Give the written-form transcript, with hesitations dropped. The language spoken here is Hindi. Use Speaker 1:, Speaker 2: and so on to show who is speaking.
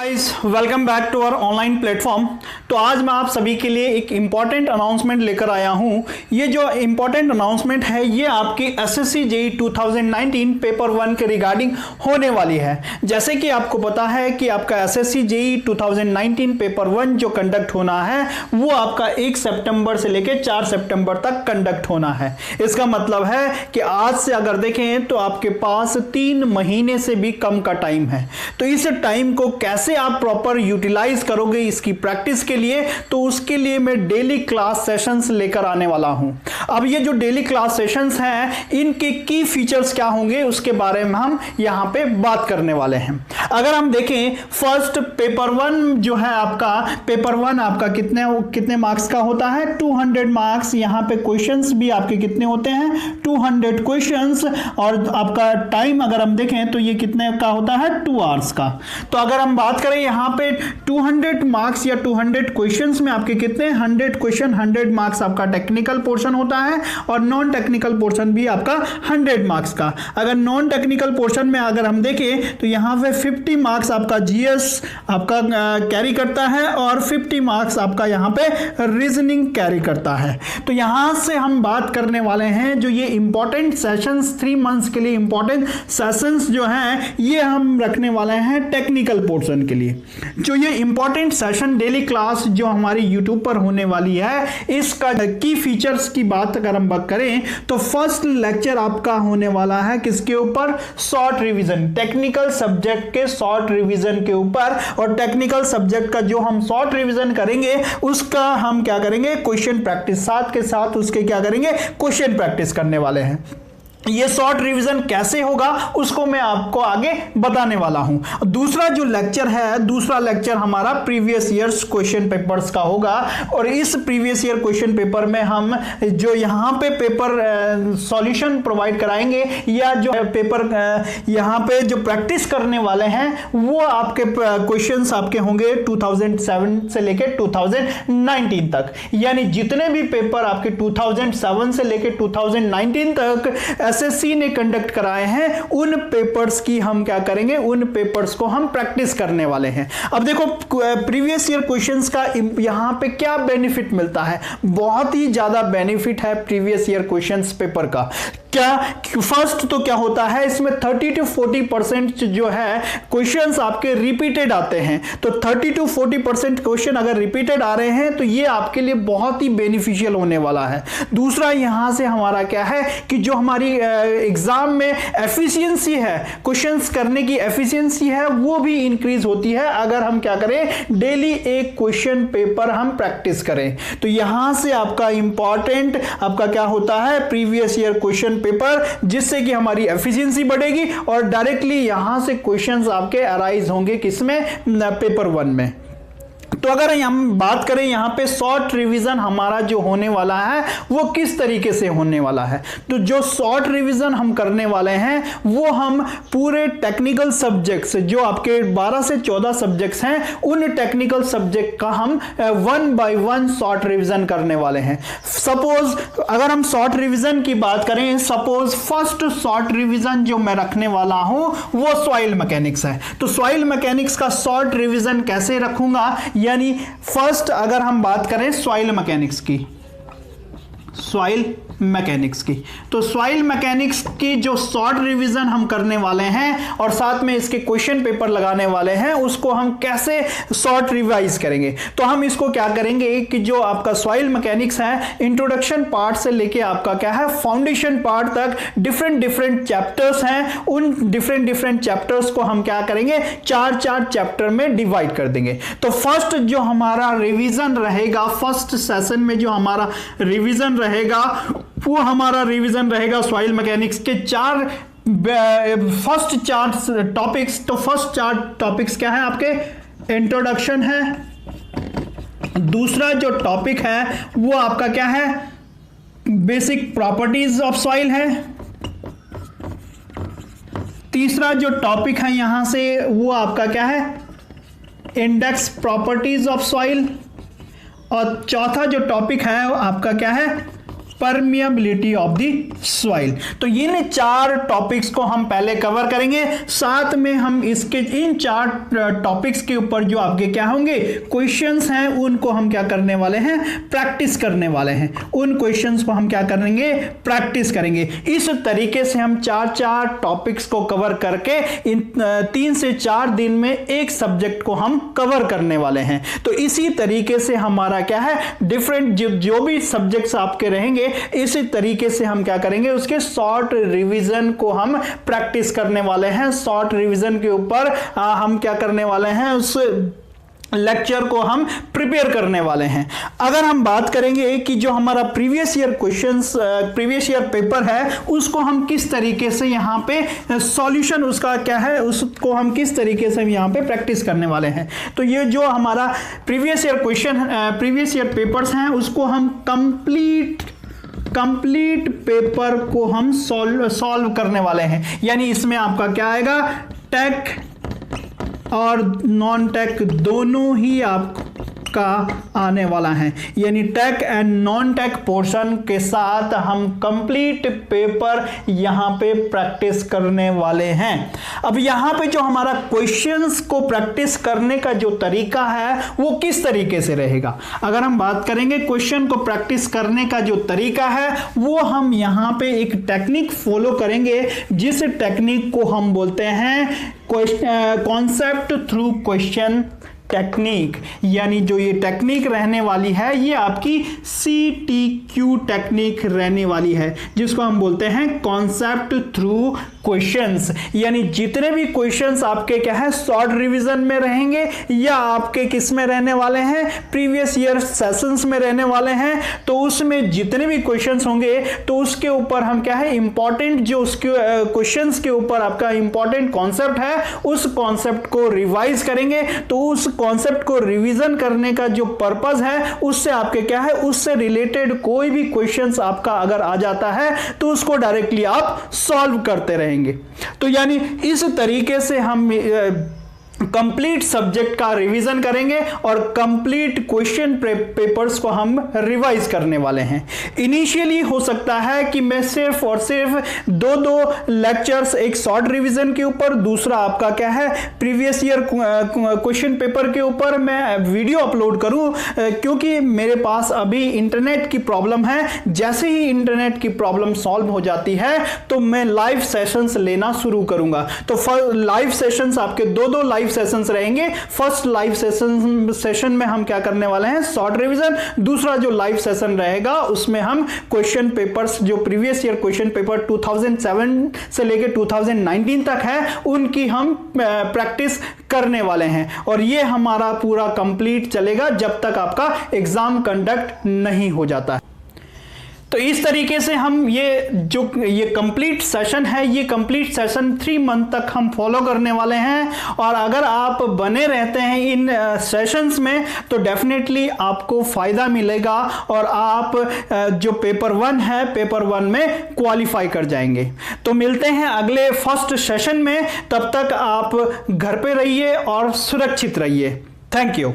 Speaker 1: Guys welcome back to our online platform. तो आज मैं आप सभी के लिए एक इम्पॉर्टेंट अनाउंसमेंट लेकर आया हूं। ये जो इम्पॉर्टेंट अनाउंसमेंट है ये आपकी एसएससी जेईई 2019 पेपर 1 के रिगार्डिंग होने वाली है। जैसे कि आपको पता है कि आपका एसएससी जेईई 2019 पेपर 1 जो कंडक्ट होना है वो आपका 1 सितंबर से लेकर 4 सितंबर तक कंडक्ट होना है। इसका मतलब है कि आज से अगर देखें तो आपके पास 3 महीने से भी कम का टाइम है। तो इस टाइम को कैसे आप प्रॉपर यूटिलाइज करोगे इसकी प्रैक्टिस के लिए, तो उसके लिए मैं डेली क्लास सेशंस लेकर आने वाला हूं। अब ये जो डेली क्लास सेशंस हैं इनके की फीचर्स क्या होंगे उसके बारे में हम यहां पे बात करने वाले हैं। अगर हम देखें फर्स्ट पेपर 1 जो है आपका पेपर 1 आपका कितने मार्क्स का होता है 200 मार्क्स। यहां पे क्वेश्चंस भी आपके कितने होते हैं 200 क्वेश्चंस। और आपका टाइम अगर हम देखें तो ये कितने का होता है 2 आवर्स का। तो अगर हम बात करें यहाँ पे 200 मार्क्स या 200 क्वेश्चंस में आपके कितने 100 क्वेश्चन 100 मार्क्स आपका टेक्निकल पोर्शन होता है और नॉन टेक्निकल पोर्शन भी आपका 100 मार्क्स का। अगर नॉन टेक्निकल पोर्शन में अगर हम देखें तो यहाँ पे 50 मार्क्स आपका जीएस आपका कैरी करता है और 50 मार्क्स आपका यहाँ पे रीजनिंग कैरी करता है। तो यहाँ से हम बात करने वाले हैं जो ये इंपॉर्टेंट सेशंस 3 मंथ्स के लिए इंपॉर्टेंट सेशंस जो हैं ये हम रखने वाले हैं टेक्निकल पोर्शन के लिए। जो ये इंपॉर्टेंट सेशन डेली क्लास जो हमारी यूट्यूब पर होने वाली है इसका की फीचर्स की बात अगर हम बात करें तो फर्स्ट लेक्चर आपका होने वाला है किसके ऊपर शॉर्ट रिवीजन, टेक्निकल सब्जेक्ट के शॉर्ट रिवीजन के ऊपर। और टेक्निकल सब्जेक्ट का जो हम शॉर्ट रिवीजन करेंगे उसका हम क्या करेंगे क्वेश्चन प्रैक्टिस, साथ के साथ उसके क्या करेंगे क्वेश्चन प्रैक्टिस करने वाले हैं। ये शॉर्ट रिवीजन कैसे होगा उसको मैं आपको आगे बताने वाला हूं। दूसरा जो लेक्चर है दूसरा लेक्चर हमारा प्रीवियस ईयर्स क्वेश्चन पेपर्स का होगा। और इस प्रीवियस ईयर क्वेश्चन पेपर में हम जो यहां पे पेपर सॉल्यूशन प्रोवाइड कराएंगे या जो पेपर यहां पे जो प्रैक्टिस करने वाले हैं वो आपके क्वेश्चंस आपके होंगे 2007 से लेकर 2019 तक। यानी जितने भी पेपर आपके 2007 से लेकर 2019 तक एसएससी ने कंडक्ट कराए हैं उन पेपर्स की हम क्या करेंगे उन पेपर्स को हम प्रैक्टिस करने वाले हैं। अब देखो प्रीवियस ईयर क्वेश्चंस का यहां पे क्या बेनिफिट मिलता है, बहुत ही ज्यादा बेनिफिट है प्रीवियस ईयर क्वेश्चंस पेपर का। क्या फर्स्ट तो क्या होता है इसमें 30 to 40% जो है क्वेश्चंस आपके रिपीटेड आते हैं। तो 30 to 40% क्वेश्चन अगर रिपीटेड आ रहे हैं तो ये आपके लिए बहुत ही बेनिफिशियल होने वाला है। दूसरा यहां से हमारा क्या है कि जो हमारी एग्जाम में एफिशिएंसी है, क्वेश्चंस करने की एफिशिएंसी है वो भी इंक्रीज होती है अगर हम क्या करें डेली एक क्वेश्चन पेपर हम प्रैक्टिस करें। तो यहां से आपका इंपॉर्टेंट आपका क्या होता है प्रीवियस ईयर क्वेश्चन पेपर, जिससे कि हमारी एफिशिएंसी बढ़ेगी और डायरेक्टली यहां से क्वेश्चंस आपके अराइज होंगे किसमें पेपर 1 में। तो अगर हम बात करें यहाँ पे शॉर्ट रिवीजन हमारा जो होने वाला है वो किस तरीके से होने वाला है, तो जो शॉर्ट रिवीजन हम करने वाले हैं वो हम पूरे टेक्निकल सब्जेक्ट्स जो आपके 12 से 14 सब्जेक्ट्स हैं उन टेक्निकल सब्जेक्ट का हम 1 by 1 शॉर्ट रिवीजन करने वाले हैं। सपोज अगर हम शॉर्ट रिवीजन की बात करें, सपोज फर्स्ट शॉर्ट रिवीजन जो मैं रखने वाला हूं वो सॉइल मैकेनिक्स है। तो सॉइल मैकेनिक्स का शॉर्ट रिवीजन कैसे रखूंगा, यानी फर्स्ट अगर हम बात करें सॉइल मैकेनिक्स की, तो सॉइल मैकेनिक्स की जो शॉर्ट रिवीजन हम करने वाले हैं और साथ में इसके क्वेश्चन पेपर लगाने वाले हैं उसको हम कैसे शॉर्ट रिवाइज करेंगे। तो हम इसको क्या करेंगे कि जो आपका सॉइल मैकेनिक्स है इंट्रोडक्शन पार्ट से लेके आपका क्या है फाउंडेशन पार्ट तक डिफरेंट चैप्टर्स हैं, उन डिफरेंट चैप्टर्स को हम क्या करेंगे 4 चैप्टर में डिवाइड कर देंगे। तो फर्स्ट जो हमारा रिवीजन रहेगा फर्स्ट सेशन में जो हमारा रिवीजन रहेगा वो हमारा रिवीजन रहेगा सॉइल मैकेनिक्स के फर्स्ट 4 टॉपिक्स। तो फर्स्ट 4 टॉपिक्स क्या है आपके इंट्रोडक्शन है, दूसरा जो टॉपिक है वो आपका क्या है बेसिक प्रॉपर्टीज ऑफ सॉइल है, तीसरा जो टॉपिक है यहां से वो आपका क्या है इंडेक्स प्रॉपर्टीज ऑफ सॉइल, और चौथा जो टॉपिक है आपका क्या है परमिएबिलिटी ऑफ द सॉइल। तो ये 4 टॉपिक्स को हम पहले कवर करेंगे, साथ में हम इसके इन 4 टॉपिक्स के ऊपर जो आपके क्या होंगे क्वेश्चंस हैं उनको हम क्या करने वाले हैं, प्रैक्टिस करने वाले हैं। उन क्वेश्चंस को हम क्या करेंगे, प्रैक्टिस करेंगे। इस तरीके से हम 4 टॉपिक्स को कवर करके इन 3 से 4 दिन में एक सब्जेक्ट को हम कवर करने वाले हैं। तो इसी तरीके से हमारा क्या है, डिफरेंट जो भी सब्जेक्ट्स आपके रहेंगे इसी तरीके से हम क्या करेंगे, उसके शॉर्ट रिवीजन को हम प्रैक्टिस करने वाले हैं। शॉर्ट रिवीजन के ऊपर हम क्या करने वाले हैं, उस लेक्चर को हम प्रिपेयर करने वाले हैं। अगर हम बात करेंगे कि जो हमारा previous year questions, previous year paper है, उसको हम किस तरीके से यहाँ पे सॉल्यूशन उसका क्या है, उसको हम किस तरीके से यहाँ पे प्रैक्टिस करने वाले हैं। तो ये जो हमारा previous year question, previous year papers हैं, उसको हम कंप्लीट पेपर को हम सॉल्व करने वाले हैं। यानी इसमें आपका क्या आएगा, टेक और नॉन टेक दोनों ही आपका आने वाला है। यानी tech and non tech portion के साथ हम कंप्लीट पेपर यहाँ पे प्रैक्टिस करने वाले हैं। अब यहाँ पे जो हमारा क्वेश्चंस को प्रैक्टिस करने का जो तरीका है वो किस तरीके से रहेगा। अगर हम बात करेंगे क्वेश्चन को प्रैक्टिस करने का जो तरीका है वो हम यहाँ पे एक टेक्निक फॉलो करेंगे, जिस टेक्निक को हम बोलते हैं कॉन्सेप्ट थ्रू क्वेश्चन टेक्निक। यानी जो ये टेक्निक रहने वाली है ये आपकी CTQ टेक्निक रहने वाली है, जिसको हम बोलते हैं कॉन्सेप्ट थ्रू क्वेश्चंस। यानी जितने भी क्वेश्चंस आपके क्या है, शॉर्ट रिवीजन में रहेंगे या आपके किस में रहने वाले हैं, प्रीवियस ईयर सेशंस में रहने वाले हैं, तो उसमें जितने भी क्वेश्चंस होंगे तो उसके ऊपर हम क्या है, इंपॉर्टेंट जो उसके क्वेश्चंस के ऊपर आपका इंपॉर्टेंट कॉन्सेप्ट है उस कॉन्सेप्ट को रिवाइज करेंगे। तो उस कॉन्सेप्ट को रिवीजन करने का जो पर्पस है उससे आपके क्या है, उससे रिलेटेड कोई भी क्वेश्चंस आपका अगर आ जाता है तो उसको डायरेक्टली आप सॉल्व करते रहेंगे। तो यानी इस तरीके से हम कंप्लीट सब्जेक्ट का रिवीजन करेंगे और कंप्लीट क्वेश्चन पेपर्स को हम रिवाइज करने वाले हैं। इनिशियली हो सकता है कि मैं सिर्फ और सिर्फ 2 लेक्चर्स, एक शॉर्ट रिवीजन के ऊपर, दूसरा आपका क्या है प्रीवियस ईयर क्वेश्चन पेपर के ऊपर मैं वीडियो अपलोड करूं, क्योंकि मेरे पास अभी इंटरनेट की प्रॉब्लम है। जैसे ही इंटरनेट की प्रॉब्लम सॉल्व हो जाती है तो मैं लाइव सेशंस लेना शुरू करूंगा। तो लाइव सेशंस आपके 2 लाइव सेशंस रहेंगे। फर्स्ट लाइव सेशन में हम क्या करने वाले हैं, शॉर्ट रिवीजन। दूसरा जो लाइव सेशन रहेगा उसमें हम क्वेश्चन पेपर्स, जो प्रीवियस ईयर क्वेश्चन पेपर 2007 से लेकर 2019 तक है, उनकी हम प्रैक्टिस करने वाले हैं। और ये हमारा पूरा कंप्लीट चलेगा जब तक आपका एग्जाम कंडक्ट नहीं हो जाता है। तो इस तरीके से हम ये कंप्लीट सेशन है, ये कंप्लीट सेशन 3 मंथ तक हम फॉलो करने वाले हैं। और अगर आप बने रहते हैं इन सेशंस में तो डेफिनेटली आपको फ़ायदा मिलेगा और आप जो पेपर 1 है, पेपर 1 में क्वालिफाई कर जाएंगे। तो मिलते हैं अगले फर्स्ट सेशन में, तब तक आप घर पे रहिए और सुरक्षित रहिए। Thank you.